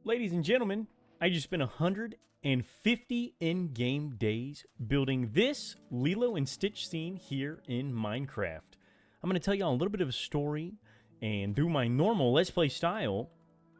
Ladies and gentlemen, I just spent 150 in-game days building this Lilo and Stitch scene here in Minecraft. I'm going to tell y'all a little bit of a story and do my normal Let's Play style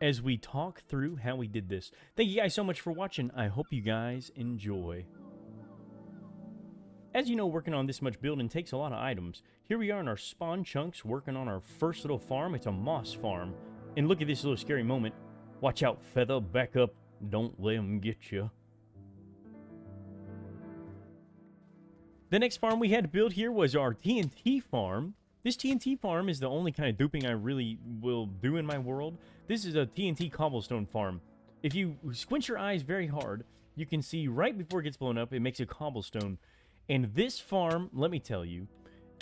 as we talk through how we did this. Thank you guys so much for watching. I hope you guys enjoy. As you know, working on this much building takes a lot of items. Here we are in our spawn chunks working on our first little farm. It's a moss farm. And look at this little scary moment. Watch out, Feather. Back up. Don't let them get you. The next farm we had to build here was our TNT farm. This TNT farm is the only kind of duping I really will do in my world. This is a TNT cobblestone farm. If you squint your eyes very hard, you can see right before it gets blown up, it makes a cobblestone. And this farm, let me tell you,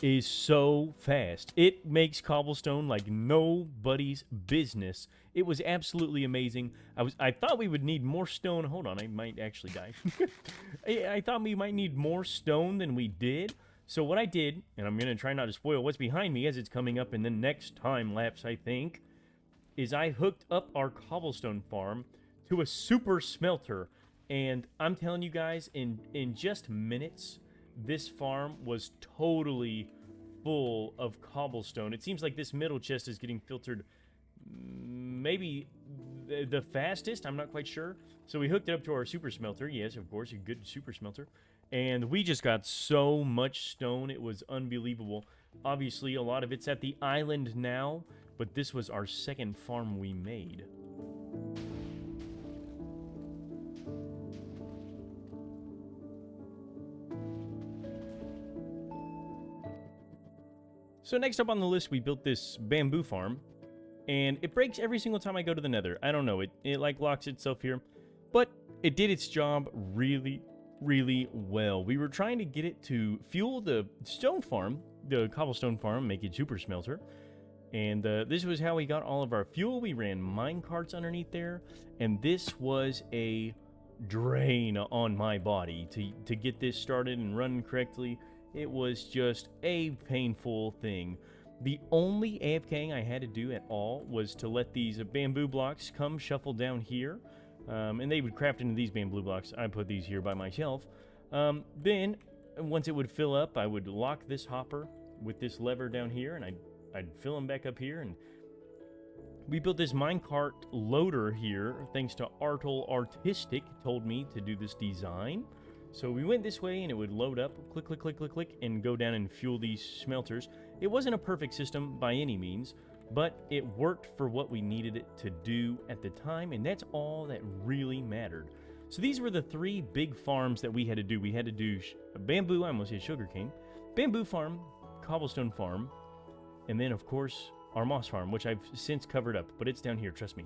is so fast. It makes cobblestone like nobody's business. It was absolutely amazing. I thought we would need more stone. Hold on, I might actually die. I thought we might need more stone than we did. So what I did, and I'm going to try not to spoil what's behind me as it's coming up in the next time lapse, I think, is I hooked up our cobblestone farm to a super smelter. And I'm telling you guys, in just minutes, this farm was totally full of cobblestone. It seems like this middle chest is getting filtered maybe the fastest. I'm not quite sure. So we hooked it up to our super smelter. Yes, of course, a good super smelter. And we just got so much stone. It was unbelievable. Obviously, a lot of it's at the island now, but this was our second farm we made. So next up on the list, we built this bamboo farm, and it breaks every single time I go to the nether. I don't know, it like locks itself here, but it did its job really, really well. We were trying to get it to fuel the stone farm, the cobblestone farm, make it super smelter, and this was how we got all of our fuel. We ran mine carts underneath there, and this was a drain on my body to get this started and run correctly. It was just a painful thing. The only AFKing I had to do at all was to let these bamboo blocks come shuffle down here. And they would craft into these bamboo blocks. I put these here by myself. Then, once it would fill up, I would lock this hopper with this lever down here, and I'd fill them back up here. And we built this minecart loader here, thanks to Artle Artistic told me to do this design. So we went this way, and it would load up, click, click, click, click, click, and go down and fuel these smelters. It wasn't a perfect system by any means, but it worked for what we needed it to do at the time, and that's all that really mattered. So these were the three big farms that we had to do. We had to do bamboo, I almost said sugarcane, bamboo farm, cobblestone farm, and then, of course, our moss farm, which I've since covered up, but it's down here, trust me.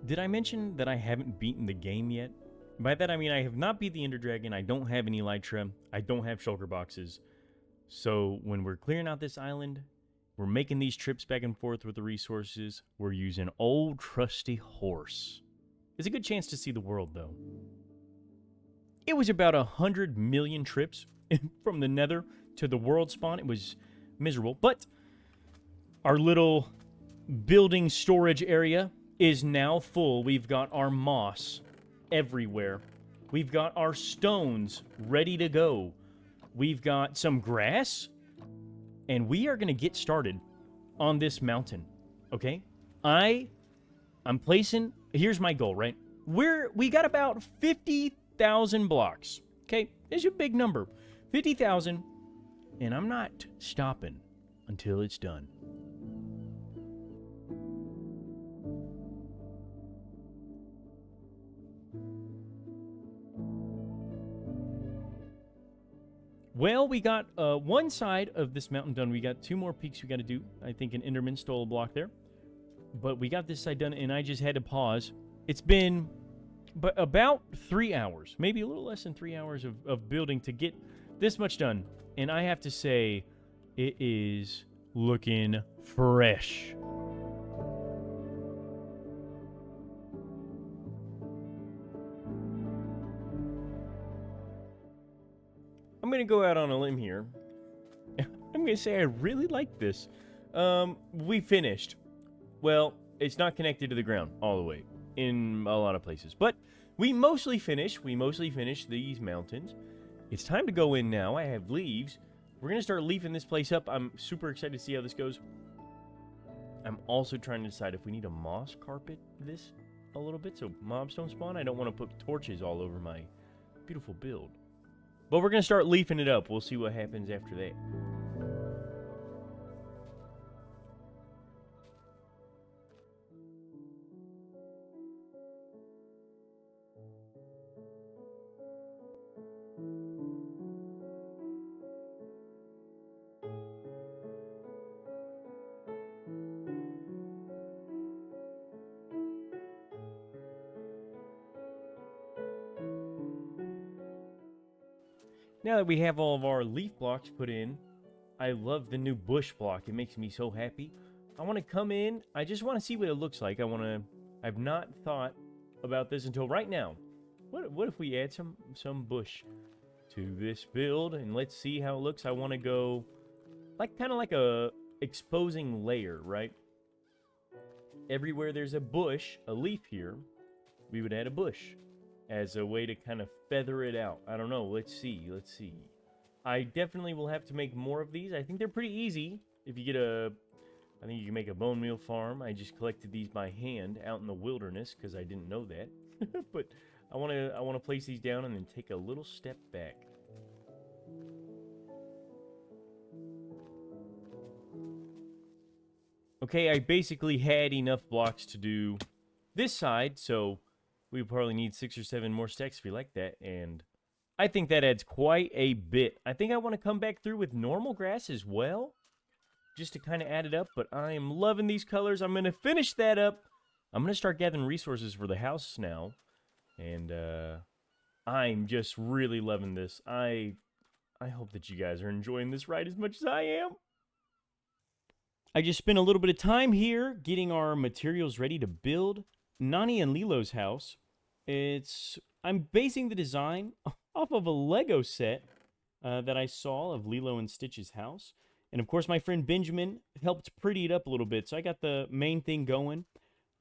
Did I mention that I haven't beaten the game yet? By that I mean I have not beat the Ender Dragon, I don't have any Elytra, I don't have shulker boxes. So when we're clearing out this island, we're making these trips back and forth with the resources, we're using old trusty horse. It's a good chance to see the world though. It was about 100 million trips from the nether to the world spawn. It was miserable, but our little building storage area is now full. We've got our moss everywhere. We've got our stones ready to go. We've got some grass, and we are going to get started on this mountain, okay? I'm placing, here's my goal, right? We got about 50,000 blocks, okay? It's a big number. 50,000, and I'm not stopping until it's done. Well, we got one side of this mountain done. We got two more peaks we got to do. I think an Enderman stole a block there. But we got this side done, and I just had to pause. It's been about 3 hours, maybe a little less than 3 hours of building to get this much done. And I have to say, it is looking fresh. I'm going to go out on a limb here. I'm going to say I really like this. We finished. Well, it's not connected to the ground all the way in a lot of places. But we mostly finished. We mostly finished these mountains. It's time to go in now. I have leaves. We're going to start leafing this place up. I'm super excited to see how this goes. I'm also trying to decide if we need a moss carpet this a little bit so mobs don't spawn. I don't want to put torches all over my beautiful build. But we're going to start leafing it up. We'll see what happens after that. Now that we have all of our leaf blocks put in, I love the new bush block. It makes me so happy. I want to come in. I just want to see what it looks like. I've not thought about this until right now. What if we add some bush to this build and let's see how it looks. I want to go kind of like a exposing layer, right? Everywhere there's a bush, a leaf here, we would add a bush as a way to kind of feather it out. I don't know. Let's see. I definitely will have to make more of these. I think they're pretty easy. If you get I think you can make a bone meal farm. I just collected these by hand out in the wilderness because I didn't know that. But I want to place these down and then take a little step back. Okay, I basically had enough blocks to do this side, so we probably need 6 or 7 more stacks if you like that, and I think that adds quite a bit. I think I want to come back through with normal grass as well, just to kind of add it up, but I am loving these colors. I'm going to finish that up. I'm going to start gathering resources for the house now, and I'm just really loving this. I hope that you guys are enjoying this ride as much as I am. I just spent a little bit of time here getting our materials ready to build Nani and Lilo's house. I'm basing the design off of a Lego set that I saw of Lilo and Stitch's house. And of course, my friend Benjamin helped pretty it up a little bit. So I got the main thing going.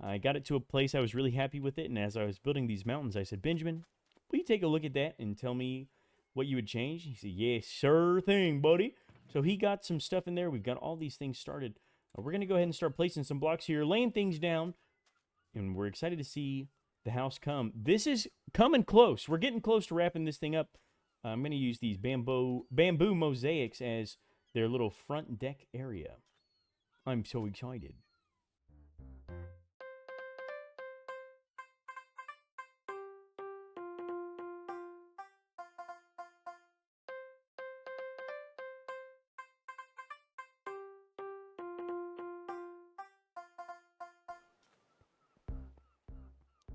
I got it to a place I was really happy with it. And as I was building these mountains, I said, Benjamin, will you take a look at that and tell me what you would change? He said, yeah, sure thing, buddy. So he got some stuff in there. We've got all these things started. We're going to go ahead and start placing some blocks here, laying things down. And we're excited to see the house come. This is coming close. We're getting close to wrapping this thing up. I'm going to use these bamboo mosaics as their little front deck area. I'm so excited.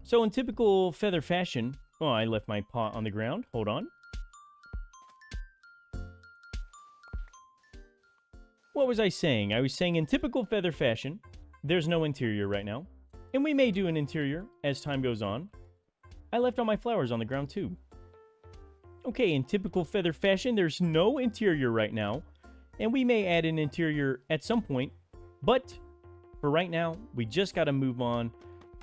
So in typical feather fashion, oh, I left my pot on the ground. Hold on. What was I saying? I was saying in typical feather fashion, there's no interior right now. And we may do an interior as time goes on. I left all my flowers on the ground too. Okay, in typical feather fashion, there's no interior right now. And we may add an interior at some point. But for right now, we just got to move on.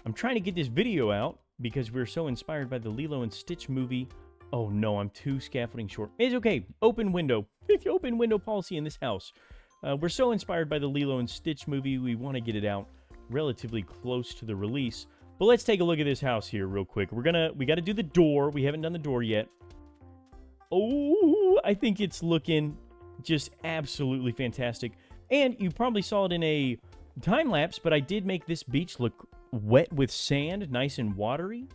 I'm trying to get this video out because we're so inspired by the Lilo and Stitch movie. Oh no, I'm too scaffolding short. It's okay. Open window. Open window policy in this house. We're so inspired by the Lilo and Stitch movie, we want to get it out relatively close to the release. But let's take a look at this house here real quick. We got to do the door. We haven't done the door yet. Oh, I think it's looking just absolutely fantastic. And you probably saw it in a time lapse, but I did make this beach look wet with sand, nice and watery.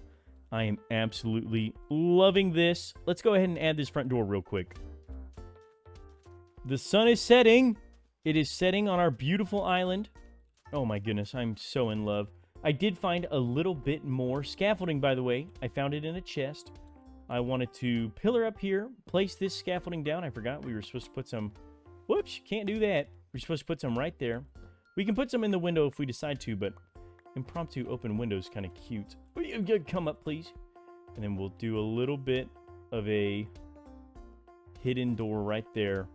I am absolutely loving this. Let's go ahead and add this front door real quick. The sun is setting. It is setting on our beautiful island. Oh my goodness, I'm so in love. I did find a little bit more scaffolding, by the way. I found it in a chest. I wanted to pillar up here, place this scaffolding down. I forgot we were supposed to put some... Whoops, can't do that. We're supposed to put some right there. We can put some in the window if we decide to, but impromptu open window is kind of cute. Come up, please. And then we'll do a little bit of a hidden door right there.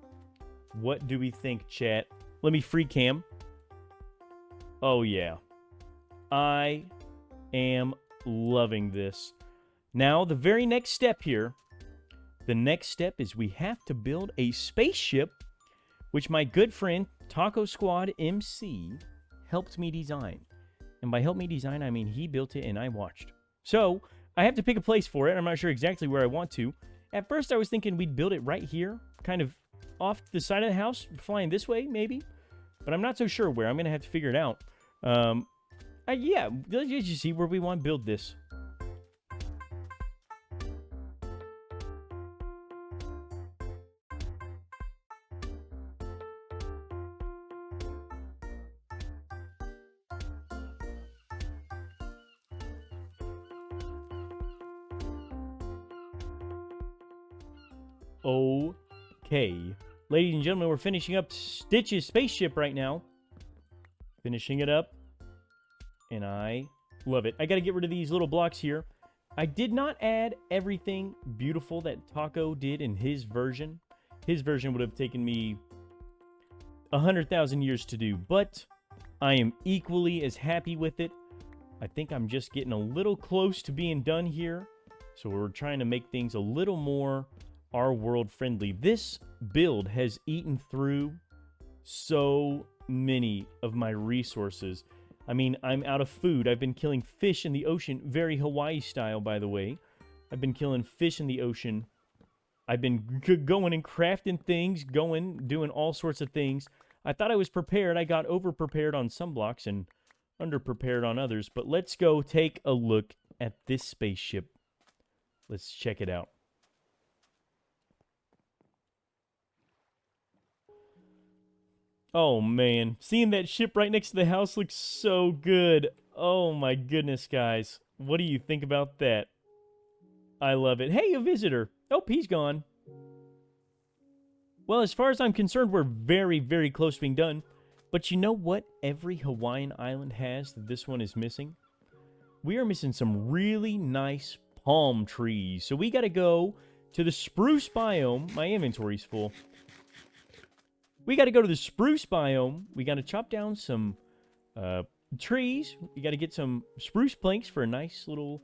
What do we think, chat? Let me free cam. Oh, yeah. I am loving this. Now, the very next step here, the next step is we have to build a spaceship, which my good friend, Taco Squad MC, helped me design. And by help me design, I mean he built it and I watched. So, I have to pick a place for it. I'm not sure exactly where I want to. At first, I was thinking we'd build it right here, kind of off the side of the house, flying this way, maybe. But I'm not so sure where. I'm going to have to figure it out. Yeah, let's just see where we want to build this. Okay. Ladies and gentlemen, we're finishing up Stitch's spaceship right now. Finishing it up. And I love it. I got to get rid of these little blocks here. I did not add everything beautiful that Taco did in his version. His version would have taken me 100,000 years to do. But I am equally as happy with it. I think I'm just getting a little close to being done here. So we're trying to make things a little more our world friendly. This build has eaten through so many of my resources. I mean, I'm out of food. I've been killing fish in the ocean, very Hawaii style, by the way. I've been killing fish in the ocean. I've been going and crafting things, doing all sorts of things. I thought I was prepared. I got over-prepared on some blocks and under-prepared on others. But let's go take a look at this spaceship. Let's check it out. Oh, man. Seeing that ship right next to the house looks so good. Oh, my goodness, guys. What do you think about that? I love it. Hey, a visitor. Oh, he's gone. Well, as far as I'm concerned, we're very, very close to being done. But you know what every Hawaiian island has that this one is missing? We are missing some really nice palm trees. So we got to go to the spruce biome. My inventory's full. We got to go to the spruce biome. We got to chop down some trees. We got to get some spruce planks for a nice little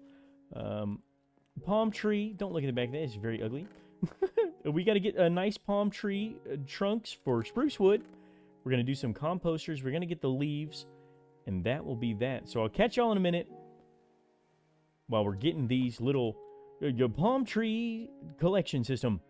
palm tree. Don't look at the back of that. It's very ugly. We got to get a nice palm tree trunks for spruce wood. We're going to do some composters. We're going to get the leaves. And that will be that. So I'll catch y'all in a minute while we're getting these little palm tree collection system.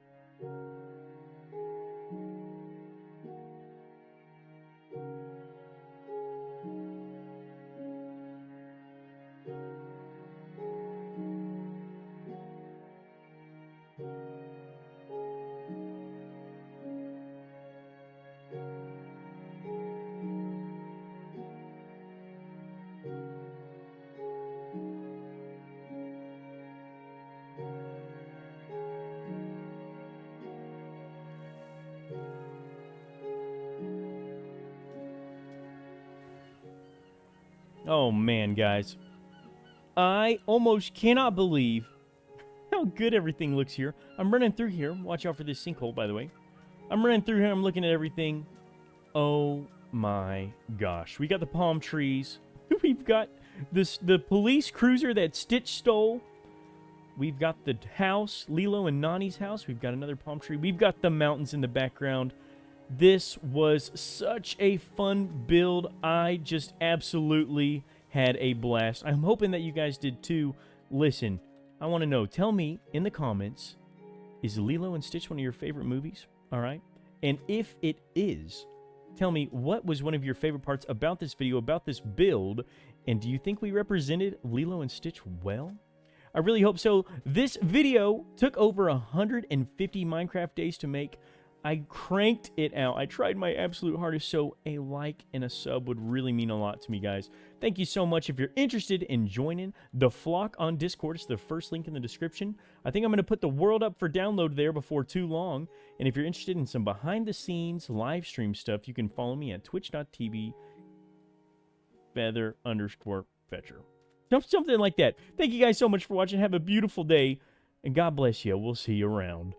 Oh, man, guys. I almost cannot believe how good everything looks here. I'm running through here. Watch out for this sinkhole, by the way. I'm running through here. I'm looking at everything. Oh, my gosh. We got the palm trees. We've got the police cruiser that Stitch stole. We've got the house, Lilo and Nani's house. We've got another palm tree. We've got the mountains in the background. This was such a fun build. I just absolutely had a blast. I'm hoping that you guys did too. Listen, I want to know. Tell me in the comments, is Lilo and Stitch one of your favorite movies? All right. And if it is, tell me what was one of your favorite parts about this video, about this build, and do you think we represented Lilo and Stitch well? I really hope so. This video took over 150 Minecraft days to make. I cranked it out. I tried my absolute hardest, so a like and a sub would really mean a lot to me, guys. Thank you so much. If you're interested in joining the flock on Discord, it's the first link in the description. I think I'm going to put the world up for download there before too long. And if you're interested in some behind-the-scenes live stream stuff, you can follow me at twitch.tv feather_fetcher. Something like that. Thank you guys so much for watching. Have a beautiful day, and God bless you. We'll see you around.